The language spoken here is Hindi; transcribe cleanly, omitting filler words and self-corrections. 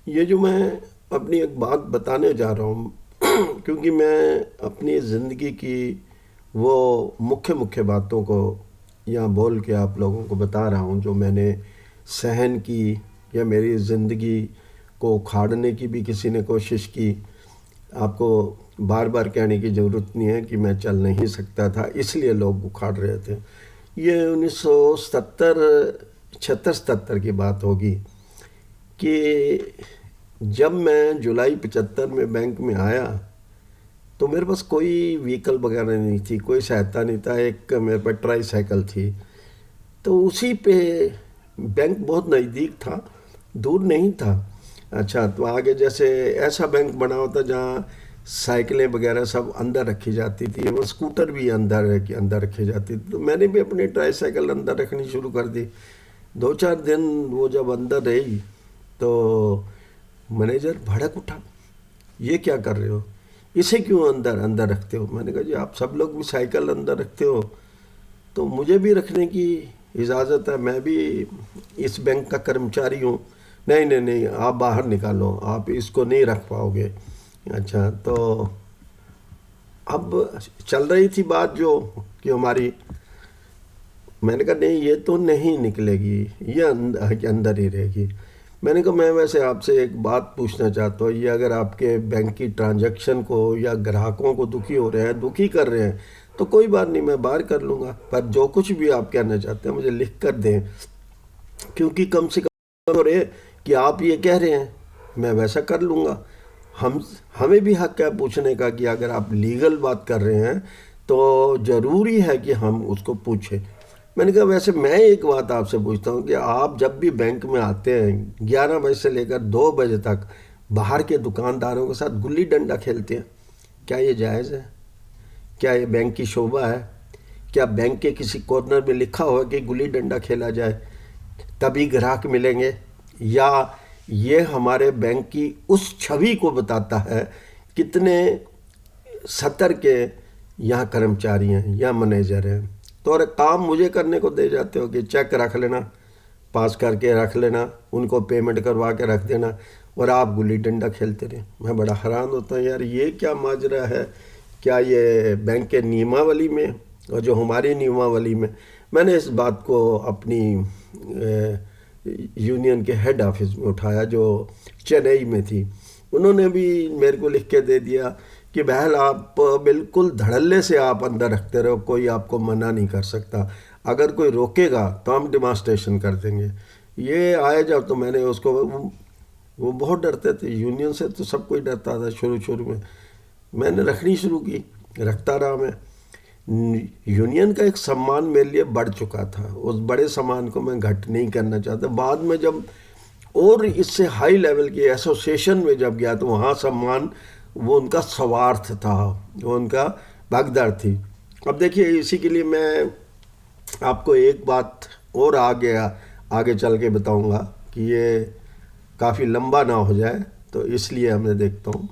ये जो मैं अपनी एक बात बताने जा रहा हूँ क्योंकि मैं अपनी ज़िंदगी की वो मुख्य मुख्य बातों को यहाँ बोल के आप लोगों को बता रहा हूँ जो मैंने सहन की, या मेरी ज़िंदगी को उखाड़ने की भी किसी ने कोशिश की। आपको बार बार कहने की ज़रूरत नहीं है कि मैं चल नहीं सकता था इसलिए लोग उखाड़ रहे थे। ये 1970 76 77 की बात होगी कि जब मैं जुलाई 75 में बैंक में आया तो मेरे पास कोई व्हीकल वगैरह नहीं थी, कोई सहायता नहीं था। एक मेरे पास ट्राई साइकिल थी, तो उसी पे बैंक बहुत नज़दीक था, दूर नहीं था। अच्छा, तो आगे जैसे ऐसा बैंक बना होता जहाँ साइकिलें वगैरह सब अंदर रखी जाती थी, वो स्कूटर भी अंदर रखी जाती थी। तो मैंने भी अपनी ट्राई साइकिल अंदर रखनी शुरू कर दी। 2 4 दिन वो जब अंदर रही तो मैनेजर भड़क उठा, ये क्या कर रहे हो, इसे क्यों अंदर अंदर रखते हो। मैंने कहा जी आप सब लोग भी साइकिल अंदर रखते हो तो मुझे भी रखने की इजाज़त है, मैं भी इस बैंक का कर्मचारी हूँ। नहीं नहीं नहीं, आप बाहर निकालो, आप इसको नहीं रख पाओगे। अच्छा, तो अब चल रही थी बात जो कि हमारी, मैंने कहा नहीं ये तो नहीं निकलेगी, ये अंदर ही रहेगी। मैंने कहा मैं वैसे आपसे एक बात पूछना चाहता हूँ, ये अगर आपके बैंक की ट्रांजैक्शन को या ग्राहकों को दुखी हो रहे हैं, दुखी कर रहे हैं, तो कोई बात नहीं, मैं बाहर कर लूँगा, पर जो कुछ भी आप कहना चाहते हैं मुझे लिख कर दें, क्योंकि कम से कम हो रहे कि आप ये कह रहे हैं, मैं वैसा कर लूँगा। हम हमें भी हक है पूछने का कि अगर आप लीगल बात कर रहे हैं तो ज़रूरी है कि हम उसको पूछें। मैंने कहा वैसे मैं एक बात आपसे पूछता हूँ कि आप जब भी बैंक में आते हैं 11 बजे से लेकर 2 बजे तक बाहर के दुकानदारों के साथ गुल्ली डंडा खेलते हैं, क्या ये जायज़ है? क्या ये बैंक की शोभा है? क्या बैंक के किसी कॉर्नर में लिखा हुआ है कि गुल्ली डंडा खेला जाए तभी ग्राहक मिलेंगे? या ये हमारे बैंक की उस छवि को बताता है कितने सतर के यहाँ कर्मचारी हैं या मैनेजर हैं। तो और काम मुझे करने को दे जाते हो कि चेक रख लेना, पास करके रख लेना, उनको पेमेंट करवा के रख देना, और आप गुल्ली डंडा खेलते रहे। मैं बड़ा हैरान होता हूँ यार, ये क्या माजरा है? क्या ये बैंक के नियमावली में और जो हमारी नियमावली में। मैंने इस बात को अपनी यूनियन के हेड ऑफिस में उठाया जो चेन्नई में थी। उन्होंने भी मेरे को लिख के दे दिया कि बहल आप बिल्कुल धड़ल्ले से आप अंदर रखते रहो, कोई आपको मना नहीं कर सकता, अगर कोई रोकेगा तो हम डिमांस्ट्रेशन कर देंगे। ये आए जब तो मैंने उसको वो बहुत डरते थे यूनियन से, तो सब कोई डरता था शुरू शुरू में। मैंने रखनी शुरू की, रखता रहा मैं। यूनियन का एक सम्मान मेरे लिए बढ़ चुका था, उस बड़े सम्मान को मैं घट नहीं करना चाहता। बाद में जब और इससे हाई लेवल की एसोसिएशन में जब गया तो वहाँ सम्मान वो उनका स्वार्थ था, वो उनका भगदड़ थी। अब देखिए इसी के लिए मैं आपको एक बात और आगे चल के बताऊंगा कि ये काफ़ी लंबा ना हो जाए, तो इसलिए मैं देखता हूँ